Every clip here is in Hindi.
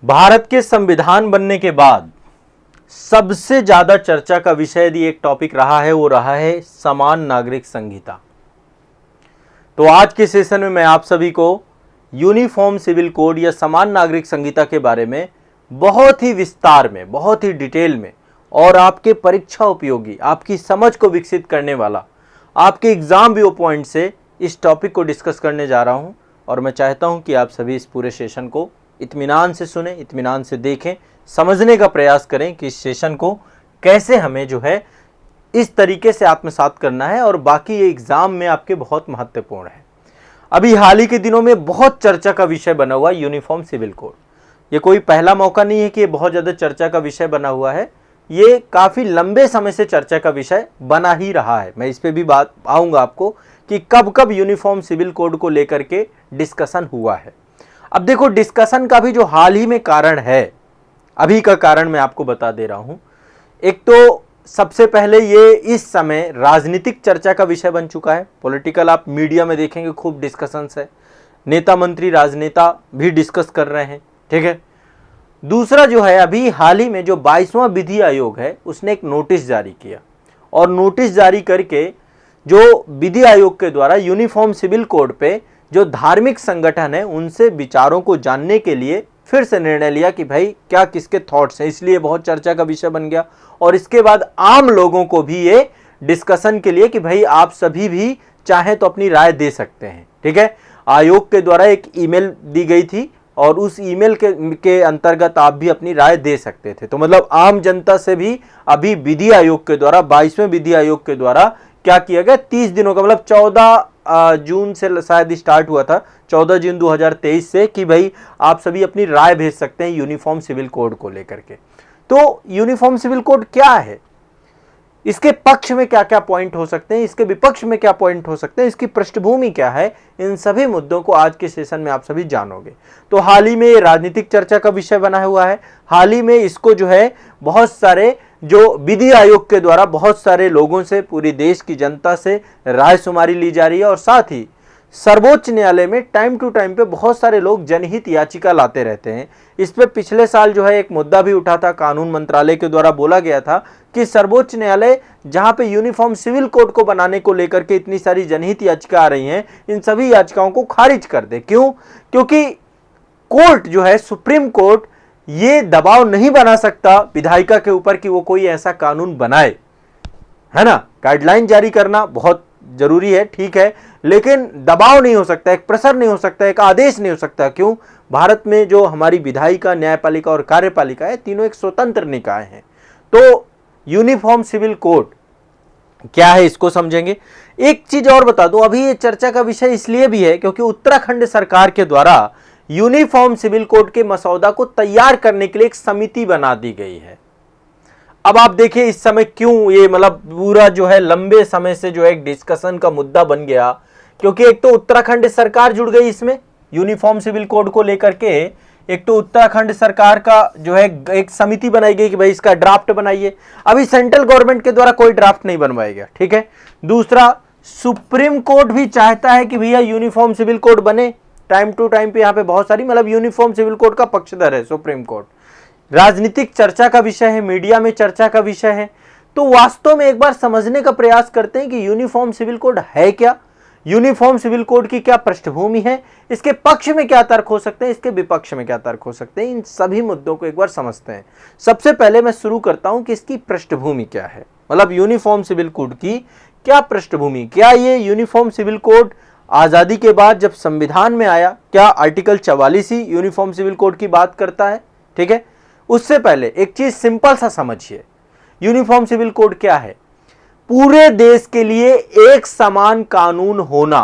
भारत के संविधान बनने के बाद सबसे ज्यादा चर्चा का विषय यदि एक टॉपिक रहा है वो रहा है समान नागरिक संहिता। तो आज के सेशन में मैं आप सभी को यूनिफॉर्म सिविल कोड या समान नागरिक संहिता के बारे में बहुत ही विस्तार में, बहुत ही डिटेल में और आपके परीक्षा उपयोगी, आपकी समझ को विकसित करने वाला, आपके एग्जाम व्यू पॉइंट से इस टॉपिक को डिस्कस करने जा रहा हूं। और मैं चाहता हूं कि आप सभी इस पूरे सेशन को इत्मीनान से सुने, इत्मीनान से देखें, समझने का प्रयास करें कि इस सेशन को कैसे हमें जो है इस तरीके से आत्मसात करना है और बाकी ये एग्जाम में आपके बहुत महत्वपूर्ण है। अभी हाल ही के दिनों में बहुत चर्चा का विषय बना हुआ यूनिफॉर्म सिविल कोड। ये कोई पहला मौका नहीं है कि ये बहुत ज़्यादा चर्चा का विषय बना हुआ है, ये काफ़ी लंबे समय से चर्चा का विषय बना ही रहा है। मैं इस पर भी बात आऊँगा आपको कि कब कब यूनिफॉर्म सिविल कोड को लेकर के डिस्कशन हुआ है। अब देखो, डिस्कशन का भी जो हाल ही में कारण है, अभी का कारण मैं आपको बता दे रहा हूं। एक तो सबसे पहले ये इस समय राजनीतिक चर्चा का विषय बन चुका है। पॉलिटिकल, आप मीडिया में देखेंगे खूब डिस्कशंस है, नेता मंत्री राजनेता भी डिस्कस कर रहे हैं, ठीक है। दूसरा जो है, अभी हाल ही में जो 22वां विधि आयोग है उसने एक नोटिस जारी किया और नोटिस जारी करके जो विधि आयोग के द्वारा यूनिफॉर्म सिविल कोड पे जो धार्मिक संगठन है उनसे विचारों को जानने के लिए फिर से निर्णय लिया कि भाई क्या किसके थॉट्स हैं, इसलिए बहुत चर्चा का विषय बन गया। और इसके बाद आम लोगों को भी ये डिस्कशन के लिए कि भाई आप सभी भी चाहें तो अपनी राय दे सकते हैं, ठीक है। आयोग के द्वारा एक ईमेल दी गई थी और उस ईमेल के अंतर्गत आप भी अपनी राय दे सकते थे। तो मतलब आम जनता से भी अभी विधि आयोग के द्वारा, 22वें विधि आयोग के द्वारा क्या किया गया, 30 दिनों का, मतलब 14 जून से शायद स्टार्ट हुआ था, 14 जून 2023 से, कि भाई आप सभी अपनी राय भेज सकते हैं यूनिफॉर्म सिविल कोड को लेकर के। तो यूनिफॉर्म सिविल कोड क्या है, इसके पक्ष में क्या क्या पॉइंट हो सकते हैं, इसके विपक्ष में क्या पॉइंट हो सकते हैं, इसकी पृष्ठभूमि क्या है, इन सभी मुद्दों को आज के सेशन में आप सभी जानोगे। तो हाल ही में राजनीतिक चर्चा का विषय बना हुआ है। हाल ही में इसको जो है बहुत सारे जो विधि आयोग के द्वारा बहुत सारे लोगों से, पूरी देश की जनता से राय शुमारी ली जा रही है और साथ ही सर्वोच्च न्यायालय में टाइम टू टाइम पे बहुत सारे लोग जनहित याचिका लाते रहते हैं। इस पे पिछले साल जो है एक मुद्दा भी उठा था, कानून मंत्रालय के द्वारा बोला गया था कि सर्वोच्च न्यायालय जहां पे यूनिफॉर्म सिविल कोड को बनाने को लेकर के इतनी सारी जनहित याचिका आ रही हैं, इन सभी याचिकाओं को खारिज कर दे। क्यों? क्योंकि कोर्ट जो है, सुप्रीम कोर्ट, ये दबाव नहीं बना सकता विधायिका के ऊपर कि वो कोई ऐसा कानून बनाए, है ना। गाइडलाइन जारी करना बहुत जरूरी है, ठीक है, लेकिन दबाव नहीं हो सकता, एक प्रेशर नहीं हो सकता, एक आदेश नहीं हो सकता। क्यों? भारत में जो हमारी विधायिका, न्यायपालिका और कार्यपालिका है, तीनों एक स्वतंत्र निकाय हैं। तो यूनिफॉर्म सिविल कोड क्या है इसको समझेंगे। एक चीज और बता दूं, अभी ये चर्चा का विषय इसलिए भी है क्योंकि उत्तराखंड सरकार के द्वारा यूनिफॉर्म सिविल कोड के मसौदा को तैयार करने के लिए एक समिति बना दी गई है। अब आप देखिए इस समय क्यों ये, मतलब पूरा जो है लंबे समय से जो एक डिस्कशन का मुद्दा बन गया, क्योंकि एक तो उत्तराखंड सरकार जुड़ गई इसमें यूनिफॉर्म सिविल कोड को लेकर के। एक तो उत्तराखंड सरकार का जो है एक समिति बनाई गई कि भाई इसका ड्राफ्ट बनाइए। अभी सेंट्रल गवर्नमेंट के द्वारा कोई ड्राफ्ट नहीं बनवाएगा, ठीक है। दूसरा, सुप्रीम कोर्ट भी चाहता है कि भैया यूनिफॉर्म सिविल कोड बने। टाइम टू टाइम पे यहाँ पे बहुत सारी, मतलब यूनिफॉर्म सिविल कोड का पक्षधर है सुप्रीम कोर्ट। राजनीतिक चर्चा का विषय है, मीडिया में चर्चा का विषय है। तो वास्तव में एक बार समझने का प्रयास करते हैं कि यूनिफॉर्म सिविल कोड है क्या, यूनिफॉर्म सिविल कोड की क्या पृष्ठभूमि है, इसके पक्ष में क्या तर्क हो सकते हैं, इसके विपक्ष में क्या तर्क हो सकते हैं, इन सभी मुद्दों को एक बार समझते हैं। सबसे पहले मैं शुरू करता हूं कि इसकी पृष्ठभूमि क्या है, मतलब यूनिफॉर्म सिविल कोड की क्या पृष्ठभूमि। क्या ये यूनिफॉर्म सिविल कोड आजादी के बाद जब संविधान में आया, क्या आर्टिकल 44 ही यूनिफॉर्म सिविल कोड की बात करता है, ठीक है। उससे पहले एक चीज सिंपल सा समझिए, यूनिफॉर्म सिविल कोड क्या है। पूरे देश के लिए एक समान कानून होना,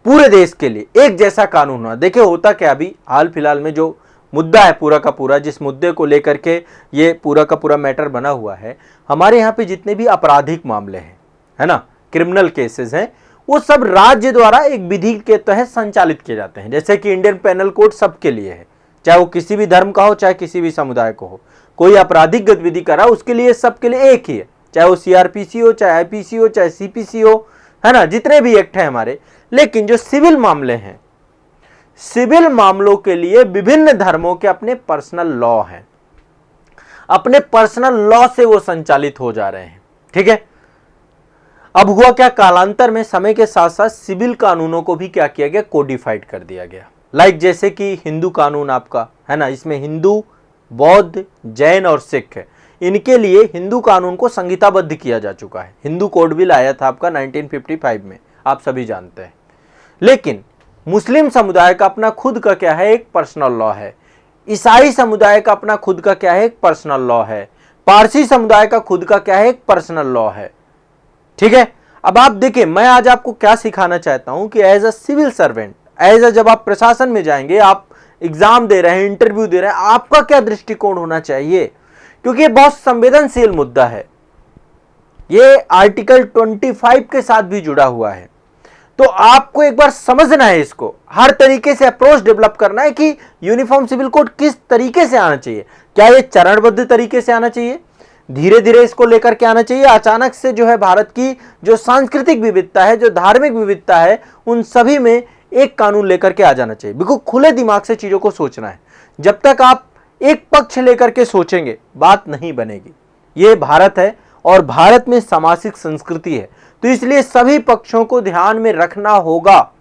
पूरे देश के लिए एक जैसा कानून होना। देखिए होता क्या, अभी हाल फिलहाल में जो मुद्दा है पूरा का पूरा, जिस मुद्दे को लेकर के ये पूरा का पूरा मैटर बना हुआ है, हमारे यहाँ पे जितने भी आपराधिक मामले हैं, है ना, क्रिमिनल केसेस हैं, वो सब राज्य द्वारा एक विधि के तहत संचालित किए जाते हैं। जैसे कि इंडियन पेनल कोड सबके लिए है, चाहे वो किसी भी धर्म का हो, चाहे किसी भी समुदाय को हो। कोई आपराधिक गतिविधि करा उसके लिए सबके लिए एक ही है, चाहे वो सीआरपीसी हो, चाहे आईपीसी हो, चाहे सीपीसी हो, है ना, जितने भी एक्ट हैं हमारे। लेकिन जो सिविल मामले हैं, सिविल मामलों के लिए विभिन्न धर्मों के अपने पर्सनल लॉ हैं, अपने पर्सनल लॉ से वो संचालित हो जा रहे हैं। ठीक है, अब हुआ क्या, कालांतर में समय के साथ साथ सिविल कानूनों को भी क्या किया गया, कोडिफाइड कर दिया गया। लाइक जैसे कि हिंदू कानून आपका है ना, इसमें हिंदू, बौद्ध, जैन और सिख है, इनके लिए हिंदू कानून को संहिताबद्ध किया जा चुका है। हिंदू कोड बिल आया था आपका 1955 में, आप सभी जानते हैं। लेकिन मुस्लिम समुदाय का अपना खुद का क्या है, एक पर्सनल लॉ है। ईसाई समुदाय का अपना खुद का क्या है, एक पर्सनल लॉ है। पारसी समुदाय का खुद का क्या है, एक पर्सनल लॉ है। ठीक है, अब आप देखिए, मैं आज आपको क्या सिखाना चाहता हूं कि as a civil servant, as a, जब आप प्रशासन में जाएंगे, आप एग्जाम दे रहे हैं, इंटरव्यू दे रहे हैं, आपका क्या दृष्टिकोण होना चाहिए, क्योंकि ये बहुत संवेदनशील मुद्दा है। ये आर्टिकल 25 के साथ भी जुड़ा हुआ है, तो आपको एक बार समझना है, इसको हर तरीके से अप्रोच डेवलप करना है कि यूनिफॉर्म सिविल कोड किस तरीके से आना चाहिए। क्या ये चरणबद्ध तरीके से आना चाहिए, धीरे धीरे इसको लेकर के आना चाहिए, अचानक से जो है भारत की जो सांस्कृतिक विविधता है, जो धार्मिक विविधता है, उन सभी में एक कानून लेकर के आ जाना चाहिए। बिल्कुल खुले दिमाग से चीजों को सोचना है। जब तक आप एक पक्ष लेकर के सोचेंगे, बात नहीं बनेगी। ये भारत है और भारत में सामाजिक संस्कृति है, तो इसलिए सभी पक्षों को ध्यान में रखना होगा,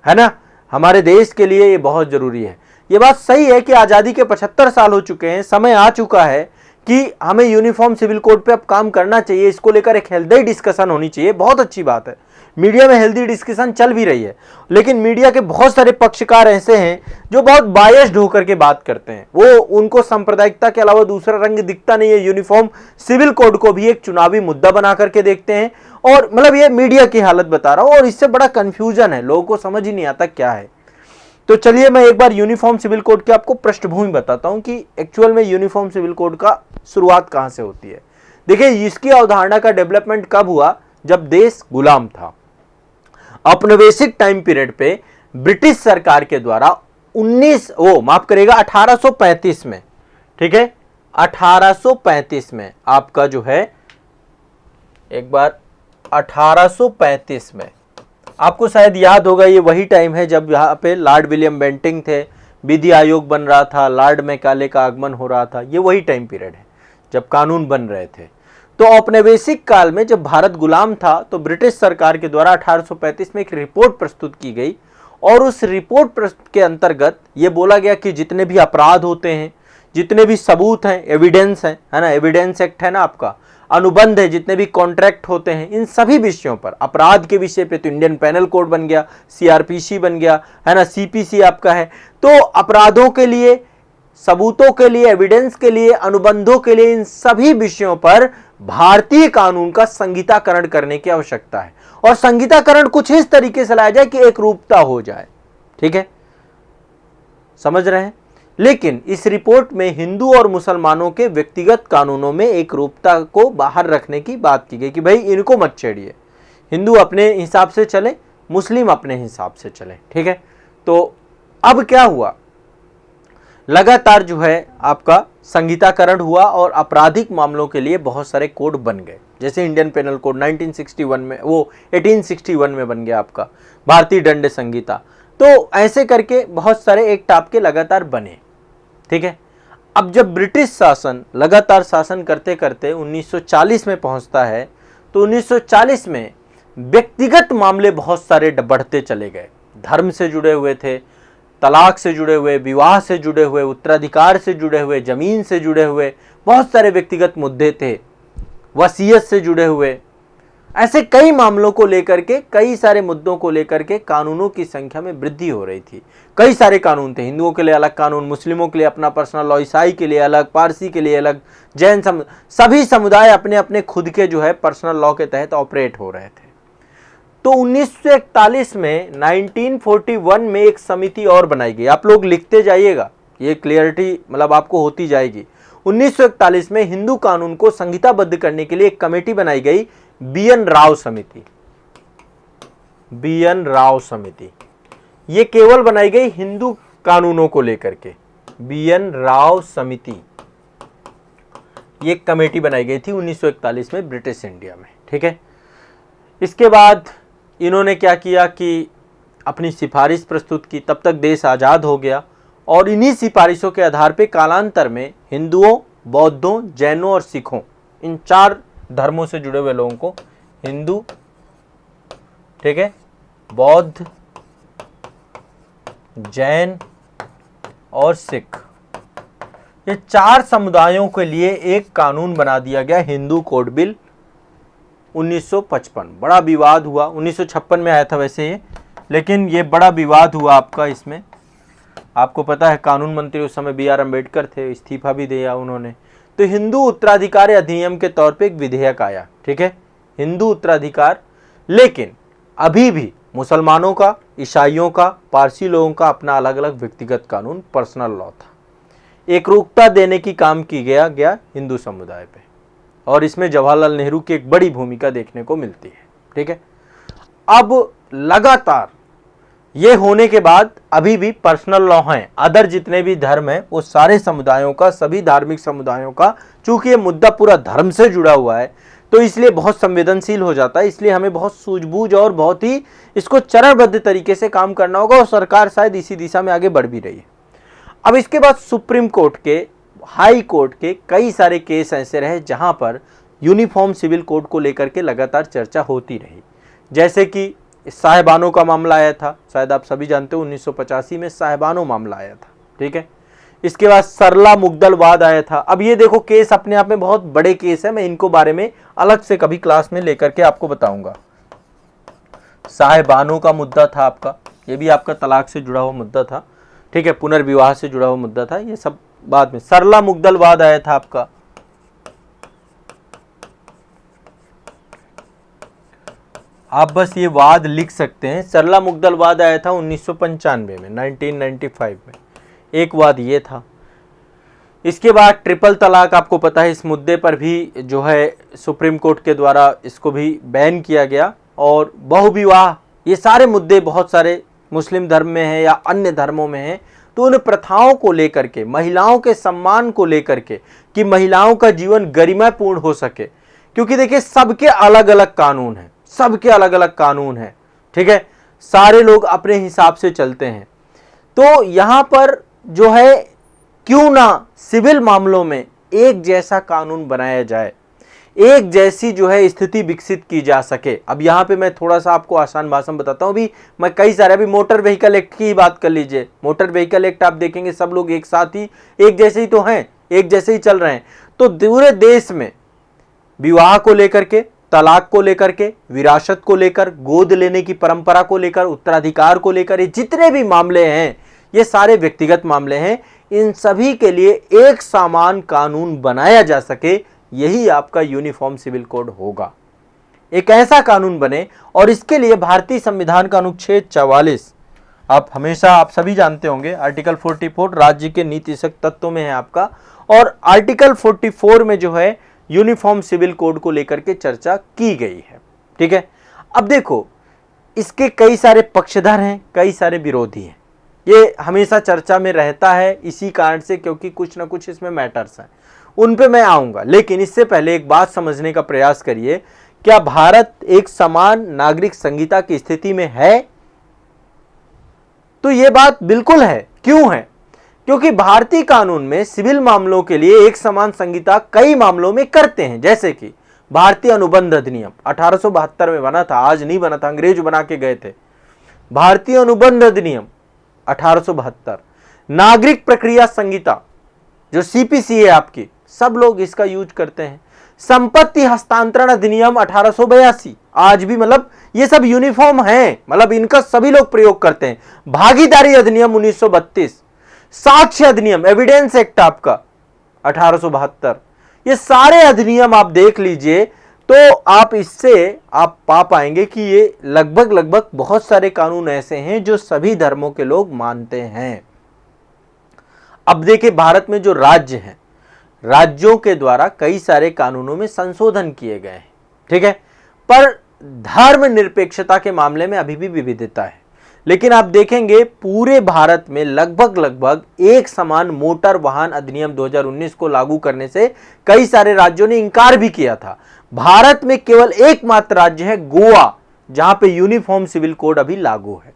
है ना। हमारे देश के लिए ये बहुत जरूरी है। ये बात सही है कि आजादी के 75 साल हो चुके हैं, समय आ चुका है कि हमें यूनिफॉर्म सिविल कोड पे अब काम करना चाहिए, इसको लेकर एक हेल्दी डिस्कशन होनी चाहिए। बहुत अच्छी बात है, मीडिया में हेल्दी डिस्कशन चल भी रही है, लेकिन मीडिया के बहुत सारे पक्षकार ऐसे हैं जो बहुत बायस्ड होकर के बात करते हैं। वो, उनको सांप्रदायिकता के अलावा दूसरा रंग दिखता नहीं है। यूनिफॉर्म सिविल कोड को भी एक चुनावी मुद्दा बना करके देखते हैं, और मतलब ये मीडिया की हालत बता रहा हूं, और इससे बड़ा कंफ्यूजन है, लोगों को समझ ही नहीं आता क्या है। तो चलिए मैं एक बार यूनिफॉर्म सिविल कोड की आपको पृष्ठभूमि बताता हूं कि एक्चुअल में यूनिफॉर्म सिविल कोड का शुरुआत कहां से होती है। देखिए, इसकी अवधारणा का डेवलपमेंट कब हुआ, जब देश गुलाम था। औपनिवेशिक टाइम पीरियड पे ब्रिटिश सरकार के द्वारा 1835 में, ठीक है, 1835 में आपका जो है, एक बार 1835 में, आपको शायद याद होगा, ये वही टाइम है जब यहाँ पे लॉर्ड विलियम बेंटिंग थे, विधि आयोग बन रहा था, लॉर्ड मैकाले का आगमन हो रहा था। ये वही टाइम पीरियड है जब कानून बन रहे थे। तो औपनिवेशिक काल में जब भारत गुलाम था, तो ब्रिटिश सरकार के द्वारा 1835 में एक रिपोर्ट प्रस्तुत की गई, और उस रिपोर्ट के अंतर्गत ये बोला गया कि जितने भी अपराध होते हैं, जितने भी सबूत हैं, एविडेंस है ना, एविडेंस एक्ट है ना आपका, अनुबंध है, जितने भी कॉन्ट्रैक्ट होते हैं, इन सभी विषयों पर, अपराध के विषय पे तो इंडियन पेनल कोड बन गया, सीआरपीसी बन गया, है ना, सीपीसी आपका है। तो अपराधों के लिए, सबूतों के लिए, एविडेंस के लिए, अनुबंधों के लिए, इन सभी विषयों पर भारतीय कानून का संहिताकरण करने की आवश्यकता है, और संहिताकरण कुछ इस तरीके से लाया जाए कि एक रूपता हो जाए। ठीक है, समझ रहे हैं। लेकिन इस रिपोर्ट में हिंदू और मुसलमानों के व्यक्तिगत कानूनों में एक रूपता को बाहर रखने की बात की गई कि भाई इनको मत छेड़िए, हिंदू अपने हिसाब से चले, मुस्लिम अपने हिसाब से चले। ठीक है, तो अब क्या हुआ, लगातार जो है आपका संहिताकरण हुआ, और आपराधिक मामलों के लिए बहुत सारे कोड बन गए। जैसे इंडियन पेनल कोड 1961 में, वो 1861 में बन गया आपका, भारतीय दंड संहिता। तो ऐसे करके बहुत सारे एक्ट आपके लगातार बने। ठीक है, अब जब ब्रिटिश शासन लगातार शासन करते करते 1940 में पहुंचता है, तो 1940 में व्यक्तिगत मामले बहुत सारे बढ़ते चले गए। धर्म से जुड़े हुए थे, तलाक से जुड़े हुए, विवाह से जुड़े हुए, उत्तराधिकार से जुड़े हुए, जमीन से जुड़े हुए, बहुत सारे व्यक्तिगत मुद्दे थे, वसीयत से जुड़े हुए। ऐसे कई मामलों को लेकर के, कई सारे मुद्दों को लेकर के कानूनों की संख्या में वृद्धि हो रही थी। कई सारे कानून थे, हिंदुओं के लिए अलग कानून, मुस्लिमों के लिए अपना पर्सनल लॉ, ईसाई के लिए अलग, पारसी के लिए अलग, जैन सभी समुदाय अपने अपने खुद के जो है पर्सनल लॉ के तहत ऑपरेट हो रहे थे। तो 1941 में 1941 में एक समिति और बनाई गई। आप लोग लिखते जाइएगा, ये क्लियरिटी मतलब आपको होती जाएगी। 1941 में हिंदू कानून को संहिताबद्ध करने के लिए एक कमेटी बनाई गई, BN राव समिति। BN राव समिति ये केवल बनाई गई हिंदू कानूनों को लेकर के। BN राव समिति ये कमेटी बनाई गई थी 1941 में ब्रिटिश इंडिया में। ठीक है, इसके बाद इन्होंने क्या किया कि अपनी सिफारिश प्रस्तुत की, तब तक देश आज़ाद हो गया। और इन्हीं सिफारिशों के आधार पे कालांतर में हिंदुओं, बौद्धों, जैनों और सिखों, इन 4 धर्मों से जुड़े हुए लोगों को हिंदू, ठीक है, बौद्ध, जैन और सिख, ये 4 समुदायों के लिए एक कानून बना दिया गया, हिंदू कोड बिल 1955। बड़ा विवाद हुआ, 1956 में आया था वैसे ये, लेकिन ये बड़ा विवाद हुआ आपका इसमें। आपको पता है कानून मंत्री उस समय बी आर अम्बेडकर थे, इस्तीफा भी दिया उन्होंने। तो हिंदू उत्तराधिकार अधिनियम के तौर पे एक विधेयक आया, ठीक है, हिंदू उत्तराधिकार। लेकिन अभी भी मुसलमानों का, ईसाइयों का, पारसी लोगों का अपना अलग अलग व्यक्तिगत कानून, पर्सनल लॉ था। एकरूपता देने की काम की गया हिंदू समुदाय पे, और इसमें जवाहरलाल नेहरू की एक बड़ी भूमिका देखने को मिलती है, ठीक है। अब लगातार ये होने के बाद अभी भी पर्सनल लॉ हैं, अदर जितने भी धर्म हैं वो सारे समुदायों का, सभी धार्मिक समुदायों का, चूंकि ये मुद्दा पूरा धर्म से जुड़ा हुआ है तो इसलिए बहुत संवेदनशील हो जाता है। इसलिए हमें बहुत सूझबूझ और बहुत ही इसको चरणबद्ध तरीके से काम करना होगा, और सरकार शायद इसी दिशा में आगे बढ़ भी रही है। अब इसके बाद सुप्रीम कोर्ट के, हाई कोर्ट के कई सारे केस ऐसे रहे जहां पर यूनिफॉर्म सिविल कोड को लेकर के लगातार चर्चा होती रही। जैसे कि साहिबानों का मामला आया था, शायद आप सभी जानते हो 1985 में साहिबानों मामला आया था, ठीक है। इसके बाद सरला मुगदल वाद आया था। अब ये देखो केस अपने आप में बहुत बड़े केस है, मैं इनको बारे में अलग से कभी क्लास में लेकर के आपको बताऊंगा। साहिबानों का मुद्दा था आपका, ये भी आपका तलाक से जुड़ा हुआ मुद्दा था, ठीक है, पुनर्विवाह से जुड़ा हुआ मुद्दा था, ये सब बाद में। सरला मुगदल वाद आया था आपका, आप बस ये वाद लिख सकते हैं। सरला मुगदल वाद आया था 1995 में, 1995 में एक वाद ये था। इसके बाद ट्रिपल तलाक, आपको पता है इस मुद्दे पर भी जो है सुप्रीम कोर्ट के द्वारा इसको भी बैन किया गया। और बहुविवाह, ये सारे मुद्दे बहुत सारे मुस्लिम धर्म में हैं या अन्य धर्मों में हैं, तो उन प्रथाओं को लेकर के, महिलाओं के सम्मान को लेकर के, कि महिलाओं का जीवन गरिमापूर्ण हो सके, क्योंकि देखिए सबके अलग अलग कानून हैं, सबके अलग अलग कानून हैं, ठीक है, सारे लोग अपने हिसाब से चलते हैं। तो यहां पर जो है क्यों ना सिविल मामलों में एक जैसा कानून बनाया जाए, एक जैसी जो है स्थिति विकसित की जा सके। अब यहां पे मैं थोड़ा सा आपको आसान भाषा में बताता हूं। अभी मैं कई सारे, अभी मोटर व्हीकल एक्ट की ही बात कर लीजिए। मोटर व्हीकल एक्ट आप देखेंगे सब लोग एक साथ ही, एक जैसे ही तो हैं, एक जैसे ही चल रहे हैं। तो पूरे देश में विवाह को लेकर के, तलाक को लेकर के, विरासत को लेकर, गोद लेने की परंपरा को लेकर, उत्तराधिकार को लेकर, ये जितने भी मामले हैं ये सारे व्यक्तिगत मामले हैं। इन सभी के लिए एक समान कानून बनाया जा सके, यही आपका यूनिफॉर्म सिविल कोड होगा। एक ऐसा कानून बने, और इसके लिए भारतीय संविधान का अनुच्छेद 44, आप हमेशा, आप सभी जानते होंगे, आर्टिकल 44 राज्य के नीतिशक तत्वों में है आपका, और आर्टिकल 44 में जो है यूनिफॉर्म सिविल कोड को लेकर के चर्चा की गई है, ठीक है। अब देखो इसके कई सारे पक्षधर हैं, कई सारे विरोधी हैं, ये हमेशा चर्चा में रहता है इसी कारण से, क्योंकि कुछ ना कुछ इसमें मैटर्स हैं, उन पे मैं आऊंगा। लेकिन इससे पहले एक बात समझने का प्रयास करिए, क्या भारत एक समान नागरिक संहिता की स्थिति में है? तो यह बात बिल्कुल है। क्यों है? क्योंकि भारतीय कानून में सिविल मामलों के लिए एक समान संहिता कई मामलों में करते हैं। जैसे कि भारतीय अनुबंध अधिनियम 1872 में बना था, आज नहीं बना था, अंग्रेज बना के गए थे। भारतीय अनुबंध अधिनियम 1872, नागरिक प्रक्रिया संहिता जो सीपीसी है आपकी, सब लोग इसका यूज करते हैं। संपत्ति हस्तांतरण अधिनियम 1882, आज भी मतलब ये सब यूनिफॉर्म है, मतलब इनका सभी लोग प्रयोग करते हैं। भागीदारी अधिनियम 1932, साक्ष्य अधिनियम, एविडेंस एक्ट आपका 1872, ये सारे अधिनियम आप देख लीजिए तो आप इससे आप पा पाएंगे कि ये लगभग बहुत सारे कानून ऐसे हैं जो सभी धर्मों के लोग मानते हैं। अब देखिए भारत में जो राज्य हैं, राज्यों के द्वारा कई सारे कानूनों में संशोधन किए गए हैं, ठीक है, पर धर्म निरपेक्षता के मामले में अभी भी विविधता है। लेकिन आप देखेंगे पूरे भारत में लगभग एक समान मोटर वाहन अधिनियम 2019 को लागू करने से कई सारे राज्यों ने इंकार भी किया था। भारत में केवल एकमात्र राज्य है गोवा, जहां पे यूनिफॉर्म सिविल कोड अभी लागू है,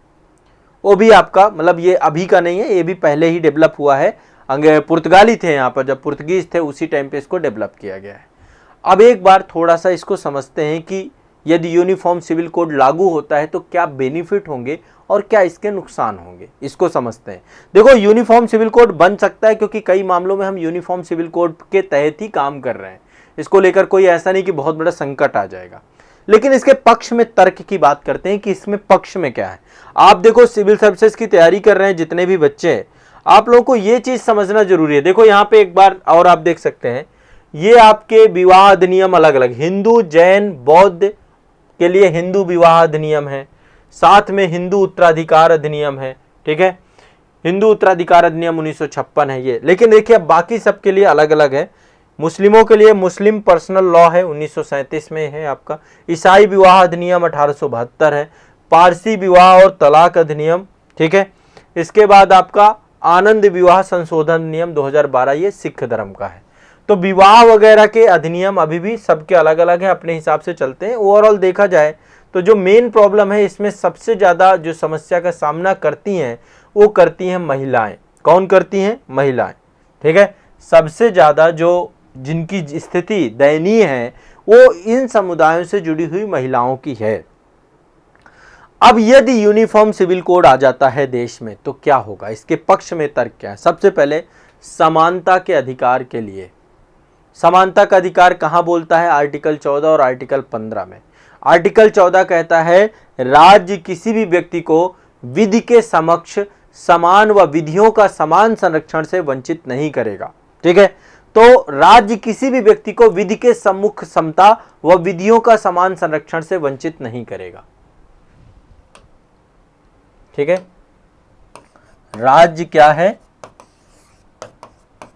वो भी आपका मतलब ये अभी का नहीं है, ये भी पहले ही डेवलप हुआ है। पुर्तगाली थे यहाँ पर, जब पुर्तगीज थे उसी टाइम पे इसको डेवलप किया गया है। अब एक बार थोड़ा सा इसको समझते हैं कि यदि यूनिफॉर्म सिविल कोड लागू होता है तो क्या बेनिफिट होंगे और क्या इसके नुकसान होंगे, इसको समझते हैं। देखो, यूनिफॉर्म सिविल कोड बन सकता है क्योंकि कई मामलों में हम यूनिफॉर्म सिविल कोड के तहत ही काम कर रहे हैं, इसको लेकर कोई ऐसा नहीं कि बहुत बड़ा संकट आ जाएगा। लेकिन इसके पक्ष में तर्क की बात करते हैं कि इसमें पक्ष में क्या है। आप देखो, सिविल सर्विसेज की तैयारी कर रहे हैं जितने भी बच्चे हैं, आप लोगों को ये चीज समझना जरूरी है। देखो यहाँ पे एक बार और आप देख सकते हैं, ये आपके विवाह अधिनियम अलग अलग, हिंदू, जैन, बौद्ध के लिए हिंदू विवाह अधिनियम है, साथ में हिंदू उत्तराधिकार अधिनियम है, ठीक है, हिंदू उत्तराधिकार अधिनियम 1956 है ये। लेकिन देखिए अब बाकी सबके लिए अलग अलग है। मुस्लिमों के लिए मुस्लिम पर्सनल लॉ है, 1937 में है आपका। ईसाई विवाह अधिनियम 1872 है। पारसी विवाह और तलाक अधिनियम, ठीक है। इसके बाद आपका आनंद विवाह संशोधन नियम 2012, ये सिख धर्म का है। तो विवाह वगैरह के अधिनियम अभी भी सबके अलग अलग हैं, अपने हिसाब से चलते हैं। ओवरऑल देखा जाए तो जो मेन प्रॉब्लम है इसमें सबसे ज़्यादा जो समस्या का सामना करती हैं वो करती हैं महिलाएं। कौन करती हैं? महिलाएं, ठीक है। सबसे ज़्यादा जो जिनकी स्थिति दयनीय है वो इन समुदायों से जुड़ी हुई महिलाओं की है। अब यदि यूनिफॉर्म सिविल कोड आ जाता है देश में तो क्या होगा, इसके पक्ष में तर्क क्या है? सबसे पहले समानता के अधिकार के लिए। समानता का अधिकार कहां बोलता है? आर्टिकल 14 और आर्टिकल 15 में। आर्टिकल 14 कहता है राज्य किसी भी व्यक्ति को विधि के समक्ष समान व विधियों का समान संरक्षण से वंचित नहीं करेगा, ठीक है। तो राज्य किसी भी व्यक्ति को विधि के सम्मुख समता व विधियों का समान संरक्षण से वंचित नहीं करेगा, ठीक है। राज्य क्या है?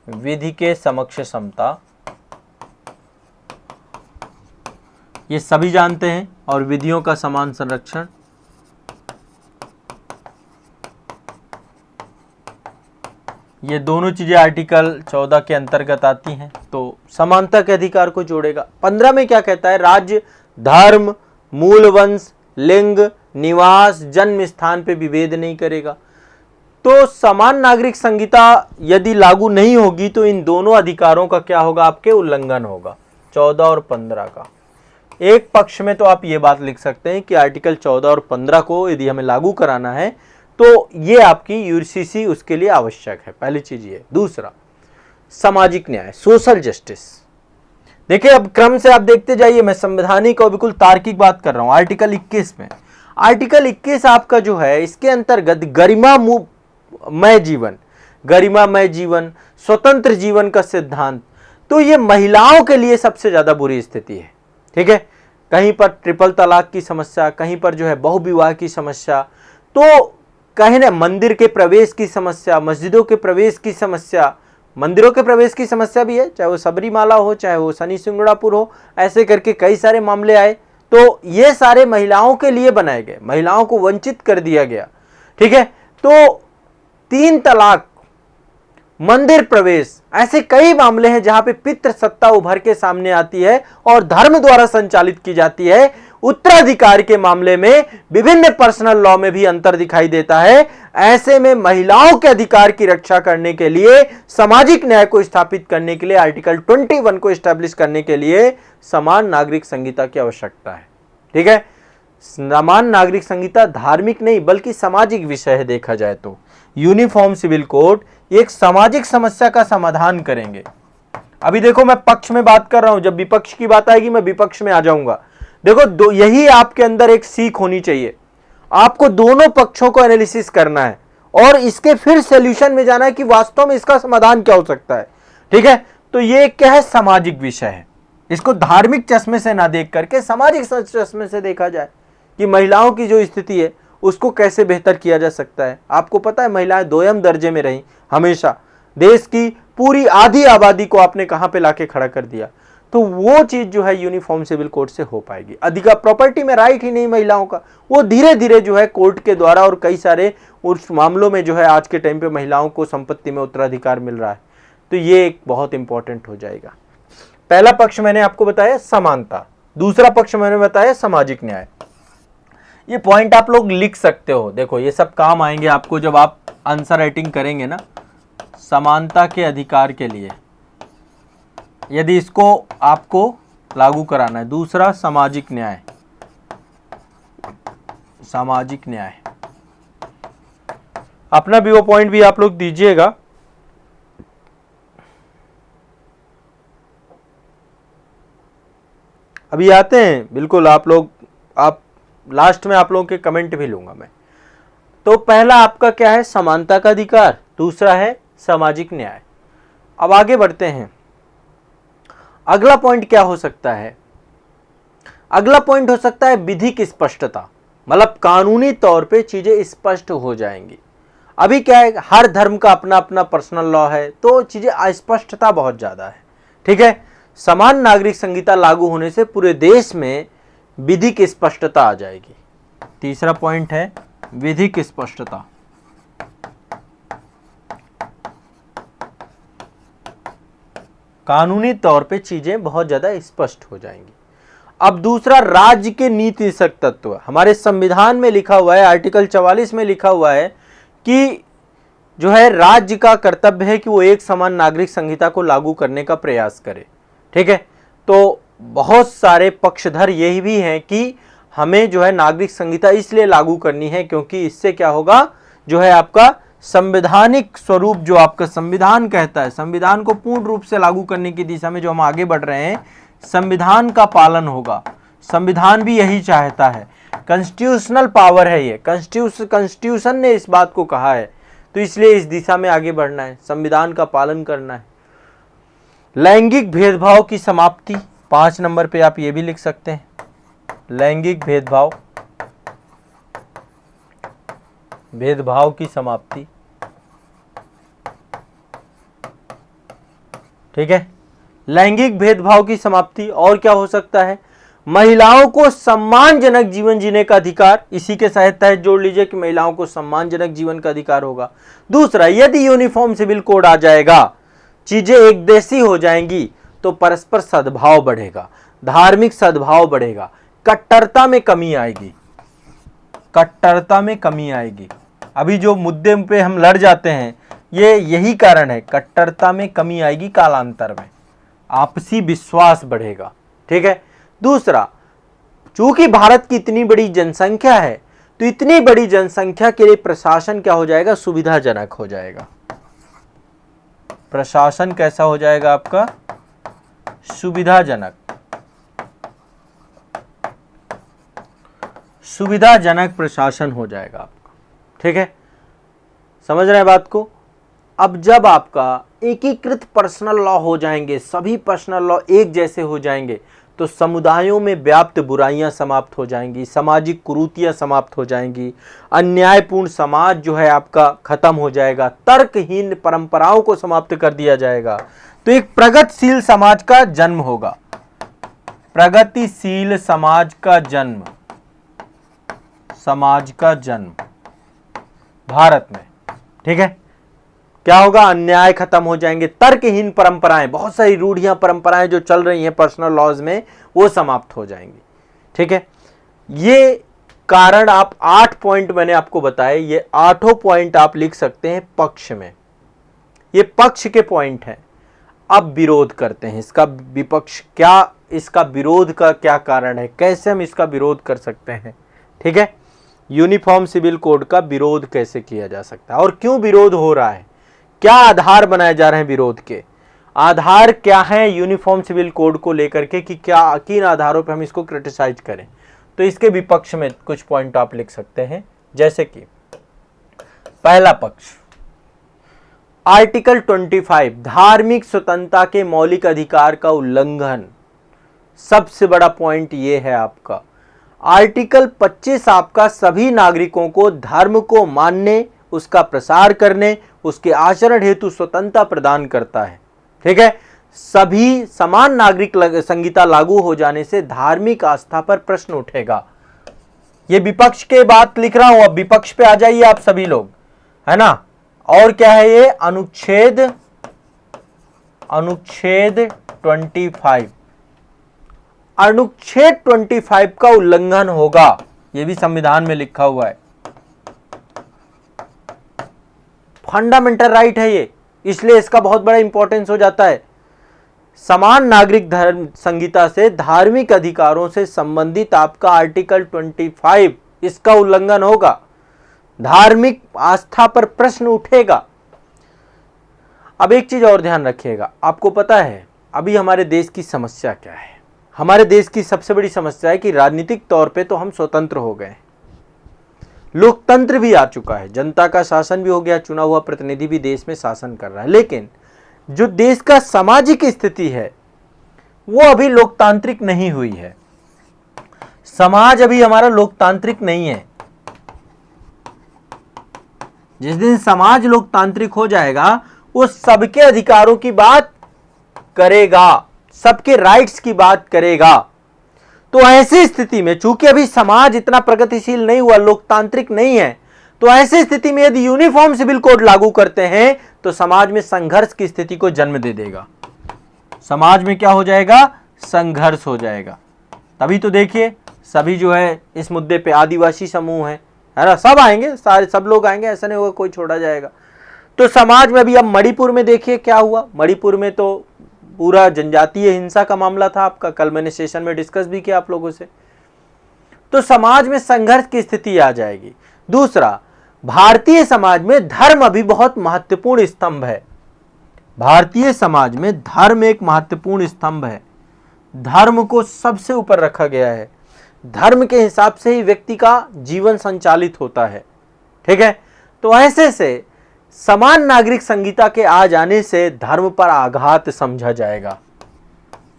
विधि के समक्ष समता, ये सभी जानते हैं, और विधियों का समान संरक्षण, ये दोनों चीजें आर्टिकल 14 के अंतर्गत आती हैं। तो समानता के अधिकार को जोड़ेगा। 15 में क्या कहता है? राज्य धर्म, मूल वंश, लिंग, निवास, जन्म स्थान पे विभेद नहीं करेगा। तो समान नागरिक संहिता यदि लागू नहीं होगी तो इन दोनों अधिकारों का क्या होगा? आपके उल्लंघन होगा, 14 और 15 का। एक पक्ष में तो आप ये बात लिख सकते हैं कि आर्टिकल 14 और 15 को यदि हमें लागू कराना है तो ये आपकी यूसीसी उसके लिए आवश्यक है, पहली चीज ये। दूसरा, सामाजिक न्याय, सोशल जस्टिस। देखिए अब क्रम से आप देखते जाइए, मैं संवैधानिक और बिल्कुल तार्किक बात कर रहा हूं। आर्टिकल 21 में, आर्टिकल 21 आपका जो है इसके अंतर्गत गरिमामय जीवन, स्वतंत्र जीवन का सिद्धांत। तो ये महिलाओं के लिए सबसे ज्यादा बुरी स्थिति है, ठीक है। कहीं पर ट्रिपल तलाक की समस्या, कहीं पर जो है बहुविवाह की समस्या, तो कहीं ना मंदिर के प्रवेश की समस्या, मस्जिदों के प्रवेश की समस्या, मंदिरों के प्रवेश की समस्या भी है, चाहे वो सबरीमाला हो, चाहे वो शनि सिंगड़ापुर हो, ऐसे करके कई सारे मामले आए। तो ये सारे महिलाओं के लिए बनाए गए, महिलाओं को वंचित कर दिया गया, ठीक है। तो 3 तलाक, मंदिर प्रवेश, ऐसे कई मामले हैं जहां पे पितृ सत्ता उभर के सामने आती है और धर्म द्वारा संचालित की जाती है। उत्तराधिकार के मामले में विभिन्न पर्सनल लॉ में भी अंतर दिखाई देता है। ऐसे में महिलाओं के अधिकार की रक्षा करने के लिए, सामाजिक न्याय को स्थापित करने के लिए, आर्टिकल 21 को एस्टैब्लिश करने के लिए समान नागरिक संहिता की आवश्यकता है, ठीक है। समान नागरिक संहिता धार्मिक नहीं बल्कि सामाजिक विषय है। देखा जाए तो यूनिफॉर्म सिविल कोड एक सामाजिक समस्या का समाधान करेंगे। अभी देखो मैं पक्ष में बात कर रहा हूं, जब विपक्ष की बात आएगी मैं विपक्ष में आ जाऊंगा। देखो यही आपके अंदर एक सीख होनी चाहिए, आपको दोनों पक्षों को एनालिसिस करना है और इसके फिर सॉल्यूशन में जाना है कि वास्तव में इसका समाधान क्या हो सकता है, ठीक है। तो ये क्या है? सामाजिक विषय है। इसको धार्मिक चश्मे से ना देख करके सामाजिक चश्मे से देखा जाए कि महिलाओं की जो स्थिति है उसको कैसे बेहतर किया जा सकता है। आपको पता है महिलाएं दोयम दर्जे में रही हमेशा, देश की पूरी आधी आबादी को आपने कहां पे लाके खड़ा कर दिया। तो वो चीज जो है यूनिफॉर्म सिविल कोड से हो पाएगी। अधिकार प्रॉपर्टी में राइट ही नहीं महिलाओं का, वो धीरे धीरे जो है कोर्ट के द्वारा और कई सारे उस मामलों में जो है आज के टाइम पे महिलाओं को संपत्ति में उत्तराधिकार मिल रहा है। तो ये एक बहुत इंपॉर्टेंट हो जाएगा। पहला पक्ष मैंने आपको बताया समानता, दूसरा पक्ष मैंने बताया सामाजिक न्याय। ये पॉइंट आप लोग लिख सकते हो। देखो ये सब काम आएंगे आपको जब आप आंसर राइटिंग करेंगे ना। समानता के अधिकार के लिए यदि इसको आपको लागू कराना है। दूसरा सामाजिक न्याय, सामाजिक न्याय अपना भी वो पॉइंट भी आप लोग दीजिएगा। अभी आते हैं बिल्कुल आप लोग, आप लास्ट में आप लोगों के कमेंट भी लूंगा मैं। तो पहला आपका क्या है, समानता का अधिकार, दूसरा है सामाजिक न्याय। अब आगे बढ़ते हैं। अगला पॉइंट क्या हो सकता है, अगला पॉइंट हो सकता है विधिक स्पष्टता, मतलब कानूनी तौर पे चीजें स्पष्ट हो जाएंगी। अभी क्या है, हर धर्म का अपना अपना पर्सनल लॉ है, तो चीजें अस्पष्टता बहुत ज्यादा है। ठीक है, समान नागरिक संहिता लागू होने से पूरे देश में विधिक स्पष्टता आ जाएगी। तीसरा पॉइंट है विधिक स्पष्टता। कानूनी तौर पे चीजें बहुत ज्यादा स्पष्ट हो जाएंगी। अब दूसरा राज्य के नीतिशक तत्व, हमारे संविधान में लिखा हुआ है, आर्टिकल 44 में लिखा हुआ है कि जो है राज्य का कर्तव्य है कि वो एक समान नागरिक संहिता को लागू करने का प्रयास करे। ठीक है, तो बहुत सारे पक्षधर यही भी हैं कि हमें जो है नागरिक संहिता इसलिए लागू करनी है क्योंकि इससे क्या होगा, जो है आपका संवैधानिक स्वरूप जो आपका संविधान कहता है, संविधान को पूर्ण रूप से लागू करने की दिशा में जो हम आगे बढ़ रहे हैं, संविधान का पालन होगा। संविधान भी यही चाहता है, कॉन्स्टिट्यूशनल पावर है ये, कॉन्स्टिट्यूशन ने इस बात को कहा है, तो इसलिए इस दिशा में आगे बढ़ना है, संविधान का पालन करना है। लैंगिक भेदभाव की समाप्ति, 5 नंबर पे आप ये भी लिख सकते हैं, लैंगिक भेदभाव, भेदभाव की समाप्ति। ठीक है, लैंगिक भेदभाव की समाप्ति। और क्या हो सकता है, महिलाओं को सम्मानजनक जीवन जीने का अधिकार, इसी के तहत जोड़ लीजिए कि महिलाओं को सम्मानजनक जीवन का अधिकार होगा। दूसरा, यदि यूनिफॉर्म सिविल कोड आ जाएगा, चीजें एक देशी हो जाएंगी, तो परस्पर सद्भाव बढ़ेगा, धार्मिक सद्भाव बढ़ेगा, कट्टरता में कमी आएगी, कट्टरता में कमी आएगी। अभी जो मुद्दे पे हम लड़ जाते हैं, ये यही कारण है, कट्टरता में कमी आएगी, कालांतर में आपसी विश्वास बढ़ेगा। ठीक है, दूसरा, चूंकि भारत की इतनी बड़ी जनसंख्या है, तो इतनी बड़ी जनसंख्या के लिए प्रशासन क्या हो जाएगा, सुविधाजनक हो जाएगा। प्रशासन कैसा हो जाएगा आपका, सुविधाजनक, सुविधाजनक प्रशासन हो जाएगा आपका। ठीक है, समझ रहे हैं बात को। अब जब आपका एकीकृत पर्सनल लॉ हो जाएंगे, सभी पर्सनल लॉ एक जैसे हो जाएंगे, तो समुदायों में व्याप्त बुराइयां समाप्त हो जाएंगी, सामाजिक कुरीतियां समाप्त हो जाएंगी, अन्यायपूर्ण समाज जो है आपका खत्म हो जाएगा, तर्कहीन परंपराओं को समाप्त कर दिया जाएगा, तो एक प्रगतिशील समाज का जन्म होगा, प्रगतिशील समाज का जन्म, समाज का जन्म भारत में। ठीक है, क्या होगा, अन्याय खत्म हो जाएंगे, तर्कहीन परंपराएं, बहुत सारी रूढ़ियां परंपराएं जो चल रही हैं पर्सनल लॉज में, वो समाप्त हो जाएंगी। ठीक है, ये कारण आप 8 पॉइंट मैंने आपको बताए, ये 8 पॉइंट आप लिख सकते हैं पक्ष में, ये पक्ष के पॉइंट हैं। अब विरोध करते हैं, इसका विपक्ष क्या, इसका विरोध का क्या कारण है, कैसे हम इसका विरोध कर सकते हैं। ठीक है, यूनिफॉर्म सिविल कोड का विरोध कैसे किया जा सकता है और क्यों विरोध हो रहा है, क्या आधार बनाए जा रहे हैं विरोध के, आधार क्या है यूनिफॉर्म सिविल कोड को लेकर के, कि क्या किन आधारों पर हम इसको क्रिटिसाइज करें। तो इसके विपक्ष में कुछ पॉइंट आप लिख सकते हैं, जैसे कि पहला पक्ष, आर्टिकल 25 धार्मिक स्वतंत्रता के मौलिक अधिकार का उल्लंघन, सबसे बड़ा पॉइंट ये है आपका। आर्टिकल 25 आपका सभी नागरिकों को धर्म को मानने, उसका प्रसार करने, उसके आचरण हेतु स्वतंत्रता प्रदान करता है। ठीक है, सभी समान नागरिक संहिता लागू हो जाने से धार्मिक आस्था पर प्रश्न उठेगा। ये विपक्ष के बात लिख रहा हूं, अब विपक्ष पे आ जाइए आप सभी लोग, है ना। और क्या है ये, अनुच्छेद 25, अनुच्छेद 25 का उल्लंघन होगा। ये भी संविधान में लिखा हुआ है, फंडामेंटल राइट है ये, इसलिए इसका बहुत बड़ा इंपॉर्टेंस हो जाता है। समान नागरिक धर्म संहिता से धार्मिक अधिकारों से संबंधित आपका आर्टिकल 25 इसका उल्लंघन होगा, धार्मिक आस्था पर प्रश्न उठेगा। अब एक चीज और ध्यान रखिएगा, आपको पता है अभी हमारे देश की समस्या क्या है? हमारे देश की सबसे बड़ी समस्या है कि राजनीतिक तौर पे तो हम स्वतंत्र हो गए, लोकतंत्र भी आ चुका है, जनता का शासन भी हो गया, चुना हुआ प्रतिनिधि भी देश में शासन कर रहा है, लेकिन जो देश का सामाजिक स्थिति है वो अभी लोकतांत्रिक नहीं हुई है। समाज अभी हमारा लोकतांत्रिक नहीं है। जिस दिन समाज लोकतांत्रिक हो जाएगा वो सबके अधिकारों की बात करेगा, सबके राइट्स की बात करेगा। तो ऐसी स्थिति में चूंकि अभी समाज इतना प्रगतिशील नहीं हुआ, लोकतांत्रिक नहीं है, तो ऐसी स्थिति में यदि यूनिफॉर्म सिविल कोड लागू करते हैं तो समाज में संघर्ष की स्थिति को जन्म दे देगा। समाज में क्या हो जाएगा? संघर्ष हो जाएगा। तभी तो देखिए सभी जो है इस मुद्दे पे, आदिवासी समूह है ना, सब आएंगे, सारे सब लोग आएंगे, ऐसा नहीं होगा कोई छोड़ा जाएगा। तो समाज में अभी अब मणिपुर में देखिए क्या हुआ, मणिपुर में तो पूरा जनजातीय हिंसा का मामला था आपका, कल मैंने सेशन में डिस्कस भी किया आप लोगों से। तो समाज में संघर्ष की स्थिति आ जाएगी। दूसरा, भारतीय समाज में धर्म अभी बहुत महत्वपूर्ण स्तंभ है। भारतीय समाज में धर्म एक महत्वपूर्ण स्तंभ है, धर्म को सबसे ऊपर रखा गया है, धर्म के हिसाब से ही व्यक्ति का जीवन संचालित होता है, ठीक है। तो ऐसे से समान नागरिक संहिता के आ जाने से धर्म पर आघात समझा जाएगा,